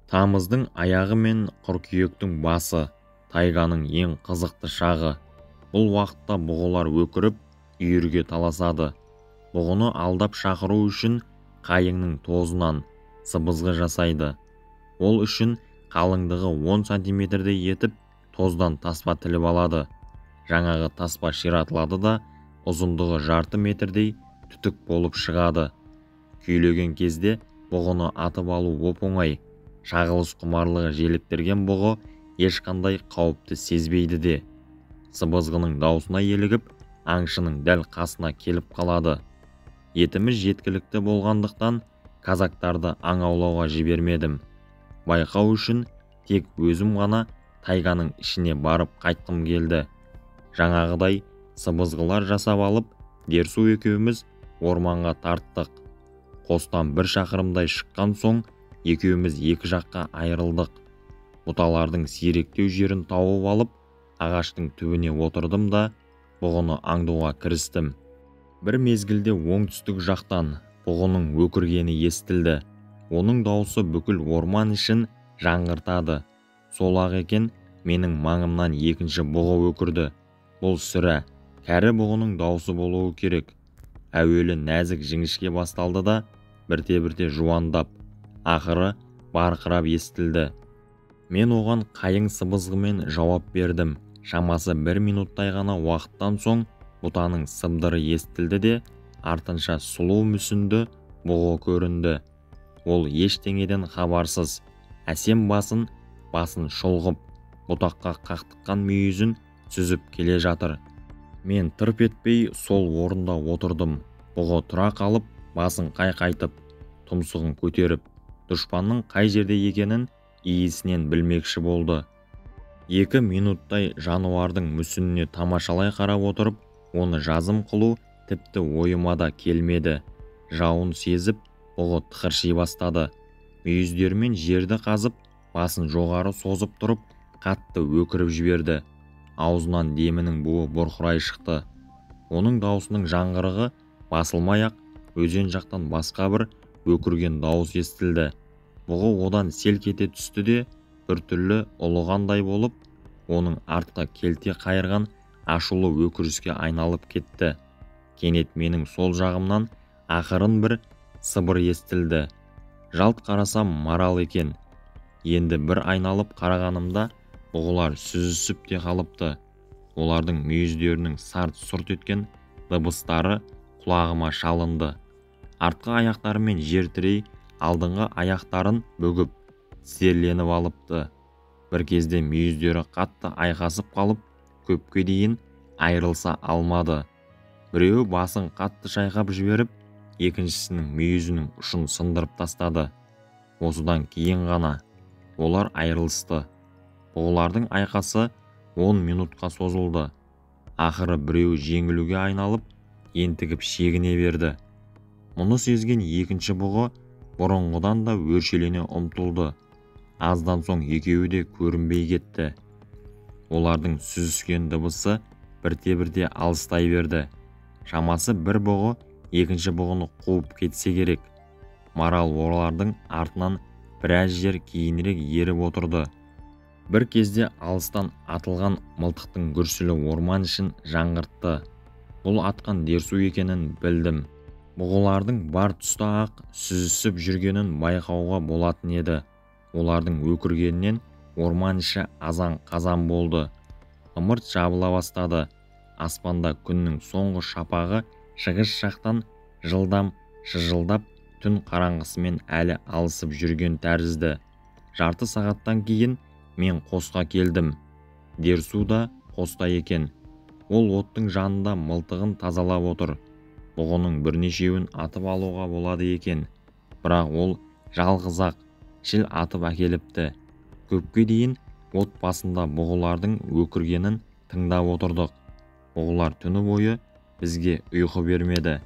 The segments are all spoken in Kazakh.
Тамыздың аяғы мен қыркүйектің басы тайганың ең қызықты шағы. Бұл уақытта бұғылар өкіріп, үйірге таласады. Бұғыны алдап шақыру үшін қайыңның тозынан сыбызғы жасайды. Ол үшін қалыңдығы 10 сантиметрдей етіп, тоздан таспа тіліп алады. Жаңағы таспа ширатылады да, ұзындығы жарты метрдей түтік болып шығады. Күйлеген кезде бұғыны атып алу оп-оңай. Шағылыс құмарлығы желіктерген бұғы ешқандай қауіпті сезбейді де. Сыбызғының даусына елігіп, аңшының дәл қасына келіп қалады. Етіміз жеткілікті болғандықтан казактарды аң аулауға жібермедім. Байқау үшін тек өзім ғана тайганың ішіне барып қайтқым келді. Жаңағыдай сыбызғылар жасап алып, Дерсу екеуміз орманға тарттық. Қостан 1 шақырымдай шыққан соң, екеуміз екі жаққа айырылдық. Бұталардың сиректеу жерін тауып алып, ағаштың түбіне отырдым да, бұғыны аңдуға кірістім. Бір мезгілде оңтүстік жақтан бұғының өкіргені естілді. Оның даусы бүкіл орман ішін жаңғыртады. Сол-ақ екен, менің маңымнан екінші бұғы өкірді. Бұл сірә кәрі бұғының даусы болуы керек. Әуелі нәзік жіңішке басталды да, бірте-бірте жуандап, ақыры барқырап естілді. Мен оған қайың сыбызғымен жауап бердім. Шамасы 1 минуттай ғана уақыттан соң бұтаның сыбдыры естілді де, артынша сұлу мүсінді бұғы көрінді. Ол ештеңеден хабарсыз, әсем басын шұлғып, бұтаққа қақтыққан мүйізін сүзіп келе жатыр. Мен тырп етпей сол орында отырдым. Бұғы тұра қалып, басын қайқайтып, тұмсығын көтеріп, дұшпанның қай жерде екенін иісінен білмекші болды. 2 минуттай жануардың мүсініне тамашалай қарап отырып, оны жазым қылу тіпті ойыма да келмеді. Жауын сезіп, бұғы тықырши бастады. Мүйіздермен жерді қазып, басын жоғары созып тұрып, қатты өкіріп жіберді. Аузынан демінің буы бұрқырай шықты. Оның даусының жаңғырығы басылмай-ақ, өзен жақтан басқа бір өкірген дауыс естілді. Бұғы одан селк ете түсті де, біртүрлі ұлығандай болып, оның артқа келте қайырған ашулы өкіріске айналып кетті. Кенет менің сол жағымнан ақырын бір сыбыр естілді. Жалт қарасам марал екен. Енді бір айналып қарағанымда бұғылар сүзісіп те қалыпты. Олардың мүйіздерінің сарт-сұрт еткен дыбыстары құлағыма шалынды. Артқы аяқтарымен жер тірей, алдыңғы аяқтарын бүгіп, тізерленіп алыпты. Бір кезде мүйіздері қатты айқасып қалып, көпке дейін айырылса алмады. Біреуі басын қатты шайқап жіберіп, екіншісінің мүйізінің ұшын сындырып тастады. Осыдан кейін ғана олар айырылысты. Бұғылардың айқасы 10 минутқа созылды. Ақыры біреуі жеңілуге айналып, ентігіп шегіне берді. Мұны сезген екінші бұғы бұрынғыдан да өршелене ұмтылды. Аздан соң екеуі де көрінбей кетті. Олардың сүзіскен дыбысы бірте-бірте алыстай берді. Шамасы бір бұғы екінші бұғыны қуып кетсе керек. Марал олардың артынан біраз жер кейінірек еріп отырды. Бір кезде алыстан атылған мылтықтың гүрсілі орман ішін жаңғыртты. Бұл атқан Дерсу екенін білдім. Бұғылардың бар тұста ақ сүзісіп жүргенін байқауға болатын еді. Олардың өкіргенінен орман іші азан-қазан болды. Ымырт жабыла бастады. Аспанда күннің соңғы шапағы шығыс жақтан жылдам шыжылдап, түн қараңғысымен әлі алысып жүрген тәрізді. Жарты сағаттан кейін мен қосқа келдім. Дерсу да қоста екен. Ол оттың жанында мылтығын тазалап отыр. Бұғының бірнешеуін атып алуға болады екен. Бірақ ол жалғыз-ақ шіл атып әкеліпті. Көпке дейін от басында бұғылардың өкіргенін тыңдап отырдық. Бұғылар түні бойы бізге ұйқы бермеді.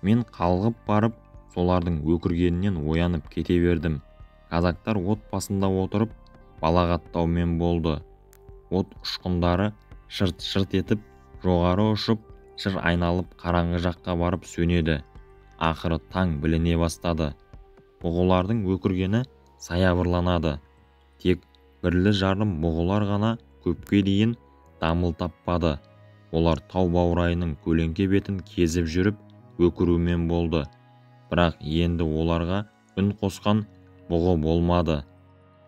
Мен қалғып барып, солардың өкіргенінен оянып кете бердім. Казактар от басында отырып, балағаттаумен болды. От ұшқындары шырт-шырт етіп, жоғары ұшып, шыр айналып қараңғы жаққа барып сөнеді. Ақыры таң біліне бастады. Бұғылардың өкіргені саябырланады. Тек бірлі-жарым бұғылар ғана көпке дейін дамыл таппады. Олар тау баурайының көлеңке бетін кезіп жүріп өкірумен болды. Бірақ енді оларға үн қосқан бұғы болмады.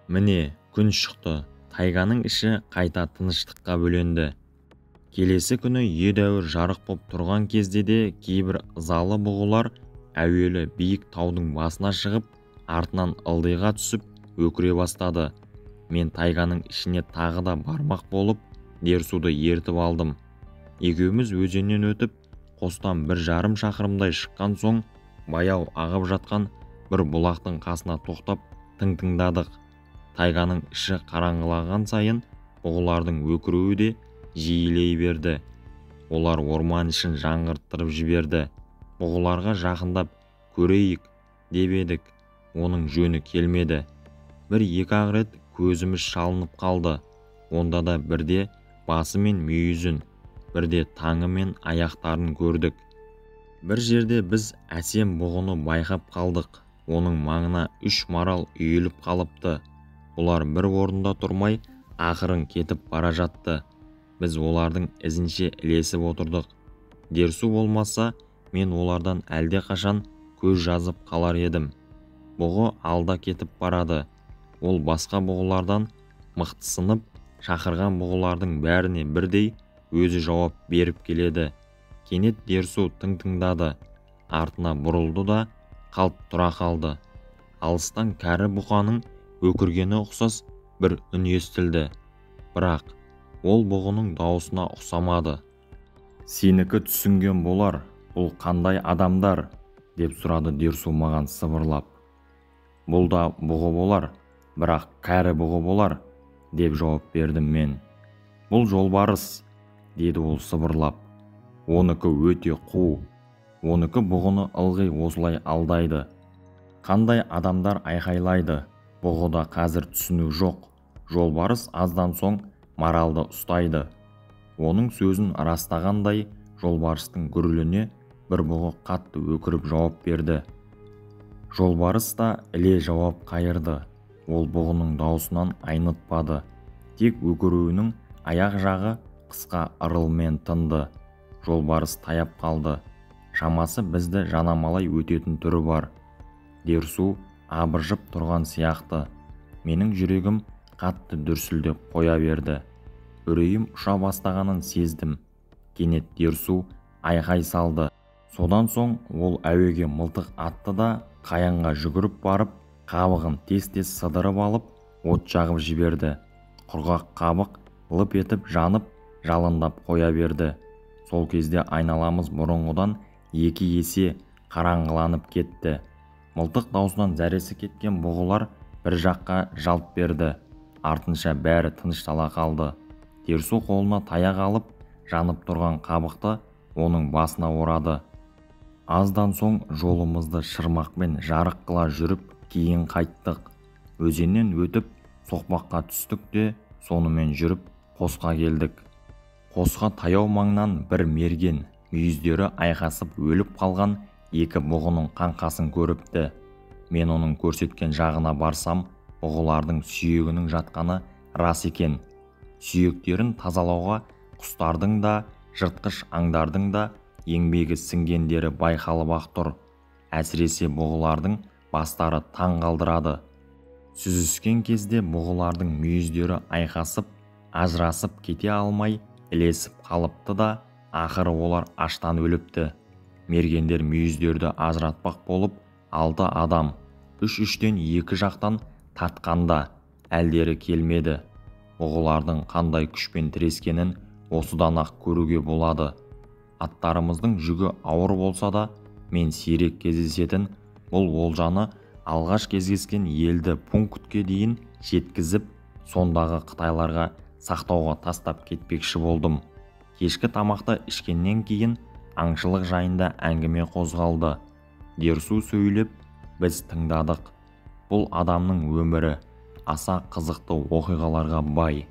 Міне күн шықты. Тайганың іші қайта тыныштыққа бөленді. Келесі күні едәуір жарық боп тұрған кезде де кейбір ызалы бұғылар әуелі биік таудың басына шығып, артынан ылдиға түсіп өкіре бастады. Мен тайганың ішіне тағы да бармақ болып, Дерсуды ертіп алдым. Екеуміз өзеннен өтіп, қостан 1,5 шақырымдай шыққан соң, баяу ағып жатқан бір бұлақтың қасына тоқтап тыңдадық. Тайганың іші қараңғылаған сайын бұғылардың өкіруі де жиілей берді. Олар орман ішін жаңғырттырып жіберді. Бұғыларға жақындап көрейік деп едік. Оның жөні келмеді. 1-2 рет көзіміз шалынып қалды. Онда да бірде басы мен мүйізін, бірде таңы мен аяқтарын көрдік. Бір жерде біз әсем бұғыны байқап қалдық. Оның маңына 3 марал үйіліп қалыпты. Олар бір орында тұрмай, ақырын кетіп бара жатты. Біз олардың ізінше ілесіп отырдық. Дерсу болмаса, мен олардан әлде қашан көз жазып қалар едім. Бұғы алда кетіп барады. Ол басқа бұғылардан мықтысынып, шақырған бұғылардың бәріне бірдей өзі жауап беріп келеді. Кенет Дерсу тыңдады. Артына бұрылды да қалт тұра қалды. Алыстан кәрі бұқаның өкіргені ұқсас бір үн естілді. Бірақ ол бұғының дауысына ұқсамады. «Сенікі түсінген болар, бұл қандай адамдар?» деп сұрады Дерсу маған сыбырлап. «Бұл да бұғы болар, бірақ кәрі бұғы болар», деп жауап бердім мен. «Бұл жолбарыс», деді ол сыбырлап. «Оныкі өте қу. Оныкі бұғыны ылғи осылай алдайды. Қандай адамдар айқайлайды, бұғыда қазір түсіну жоқ. Жолбарыс аздан соң маралды ұстайды». Оның сөзін растағандай жолбарыстың гүріліне бір бұғы қатты өкіріп жауап берді. Жолбарыс та іле жауап қайырды. Ол бұғының даусынан айнытпады. Тек өкіруінің аяқ жағы қысқа ырылмен тынды. Жолбарыс таяп қалды. Шамасы бізді жанамалай өтетін түрі бар. Дерсу абыржып тұрған сияқты. Менің жүрегім қатты дүрсілдеп қоя берді. Үрейім ұша бастағанын сездім. Кенет Дерсу айқай салды. Содан соң ол әуеге мылтық атты да қаянға жүгіріп барып, қабығын тез-тез сыдырып алып, от жағып жіберді. Құрғақ қабық лып етіп жанып, жалындап қоя берді. Сол кезде айналамыз бұрынғыдан 2 есе қараңғыланып кетті. Мылтық даусынан зәресі кеткен бұғылар бір жаққа жалт берді. Артынша бәрі тыныштала қалды. Дерсу қолына таяқ алып, жанып тұрған қабықты оның басына орады. Аздан соң жолымызды шырмақпен жарық қыла жүріп, кейін қайттық. Өзеннен өтіп, соқпаққа түстік те, сонымен жүріп, қосқа келдік. Қосқа таяу маңнан бір мерген, мүйіздері айқасып өліп қалған 2 бұғының қаңқасын көріпті. Мен оның көрсеткен жағына барсам, бұғылардың сүйегінің жатқаны рас екен. Сүйектерін тазалауға құстардың да, жыртқыш аңдардың да еңбегі сіңгендері байқалып-ақ тұр. Әсіресе бұғылардың бастары таң қалдырады. Сүзіскен кезде бұғылардың мүйіздері айқасып, ажырасып кете алмай, ілесіп қалыпты да, ақыры олар аштан өліпті. Мергендер мүйіздерді ажыратпақ болып, 6 адам, 3-3-тен 2 жақтан татқанда әлдері келмеді. Бұғылардың қандай күшпен тірескенін осыдан-ақ көруге болады. Аттарымыздың жүгі ауыр болса да, мен сирек кездесетін бұл олжаны алғаш кездескен елді пунктке дейін жеткізіп, сондағы қытайларға сақтауға тастап кетпекші болдым. Кешкі тамақты ішкеннен кейін аңшылық жайында әңгіме қозғалды. Дерсу сөйлеп, біз тыңдадық. Бұл адамның өмірі аса қызықты оқиғаларға бай.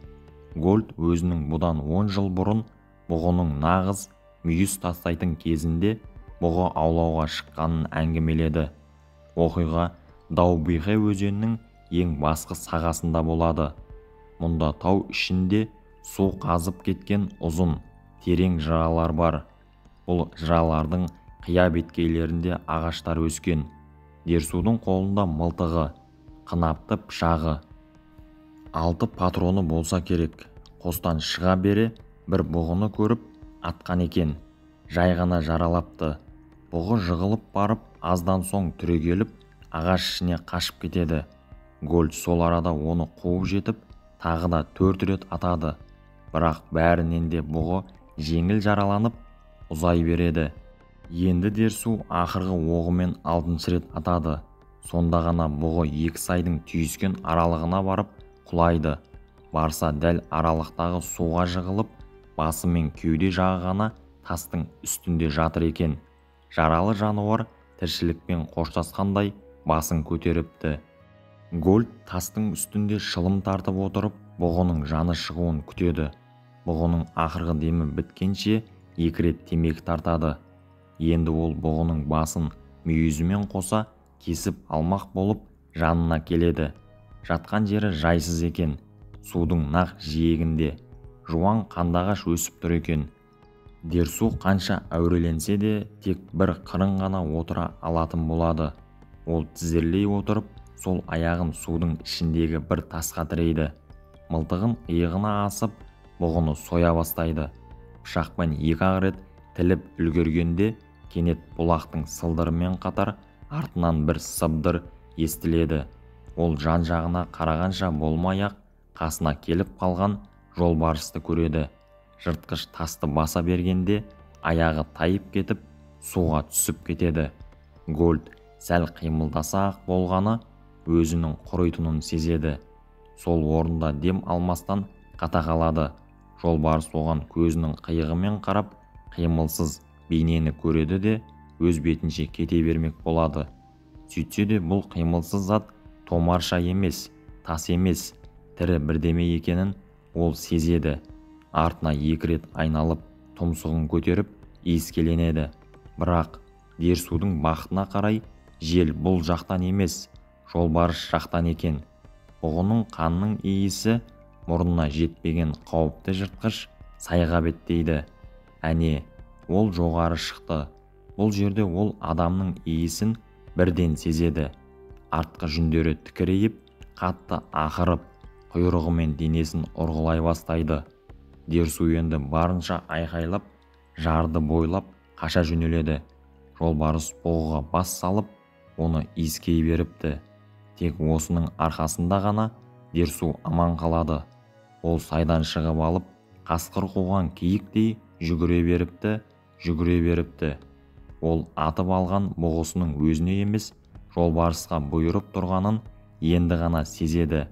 Гольд өзінің бұдан 10 жыл бұрын бұғының нағыз мүйіз тастайтын кезінде бұғы аулауға шыққанын әңгімеледі. Оқиға Даубиғе өзенінің ең басқы сағасында болады. Мұнда тау ішінде су қазып кеткен ұзын, терең жыралар бар. Бұл жыралардың қия беткейлерінде ағаштар өскен. Дерсудың қолында мылтығы, қынапты пышағы, 6 патроны болса керек. Қостан шыға бере бір бұғыны көріп атқан екен. Жай ғана жаралапты. Бұғы жығылып барып, аздан соң түрегеліп, ағаш ішіне қашып кетеді. Гольд сол арада оны қуып жетіп, тағы да 4 рет атады. Бірақ бәрінен де бұғы жеңіл жараланып, ұзай береді. Енді Дерсу ақырғы оғымен 6-шы рет атады. Сонда ғана бұғы 2 сайдың түйіскен аралығына барып құлайды. Барса дәл аралықтағы суға жығылып, басы мен кеуде жағы ғана тастың үстінде жатыр екен. Жаралы жануар тіршілікпен қоштасқандай басын көтеріпті. Гольд тастың үстінде шылым тартып отырып, бұғының жаны шығуын күтеді. Бұғының ақырғы демі біткенше 2 рет темекі тартады. Енді ол бұғының басын мүйізімен қоса кесіп алмақ болып жанына келеді. Жатқан жері жайсыз екен. Судың нақ жиегінде жуан қандағаш өсіп тұр екен. Дерсу қанша әуреленсе де тек бір қырын ғана отыра алатын болады. Ол тізерлей отырып, сол аяғын судың ішіндегі бір тасқа тірейді. Мылтығын иығына асып, бұғыны соя бастайды. Пышақпен 2 рет тіліп үлгергенде кенет бұлақтың сылдырымен қатар артынан бір сыбдыр естіледі. Ол жан-жағына қарағанша болмай-ақ қасына келіп қалған жолбарысты көреді. Жыртқыш тасты баса бергенде аяғы тайып кетіп, суға түсіп кетеді. Гольд сәл қимылдаса-ақ болғаны өзінің құритынын сезеді. Сол орында дем алмастан қата қалады. Жолбарыс оған көзінің қиығымен қарап, қимылсыз бейнені көреді де өз бетінше кете бермек болады. Сөйтсе де бұл қимылсыз зат томарша емес, тас емес, тірі бірдеме екенін ол сезеді. Артына 2 рет айналып, тұмсығын көтеріп, иіскеленеді. Бірақ Дерсудың бақытына қарай жел бұл жақтан емес, жолбарыс жақтан екен. Бұғының қанның иісі мұрнына жетпеген қауіпті жыртқыш сайға беттейді. Әне, ол жоғары шықты. Бұл жерде ол адамның иісін бірден сезеді. Артқы жүндері тікірейіп, қатты ақырып, құйрығымен денесін ұрғылай бастайды. Дерсу енді барынша айқайлап, жарды бойлап қаша жөнеледі. Жолбарыс бұғыға бас салып, оны иіскей беріпті. Тек осының арқасында ғана Дерсу аман қалады. Ол сайдан шығып алып, қасқыр қуған киіктей жүгіре беріпті. Ол атып алған бұғысының өзіне емес, жолбарысқа бұйырып тұрғанын енді ғана сезеді.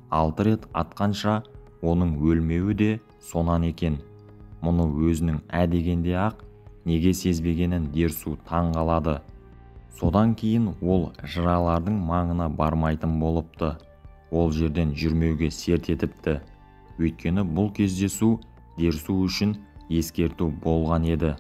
6 рет атқанша оның өлмеуі де сонан екен. Мұны өзінің әдегенде ақ неге сезбегенін Дерсу таң қалады. Содан кейін ол жыралардың маңына бармайтын болыпты. Ол жерден жүрмеуге серт етіпті. Өйткені бұл кездесу Дерсу үшін ескерту болған еді.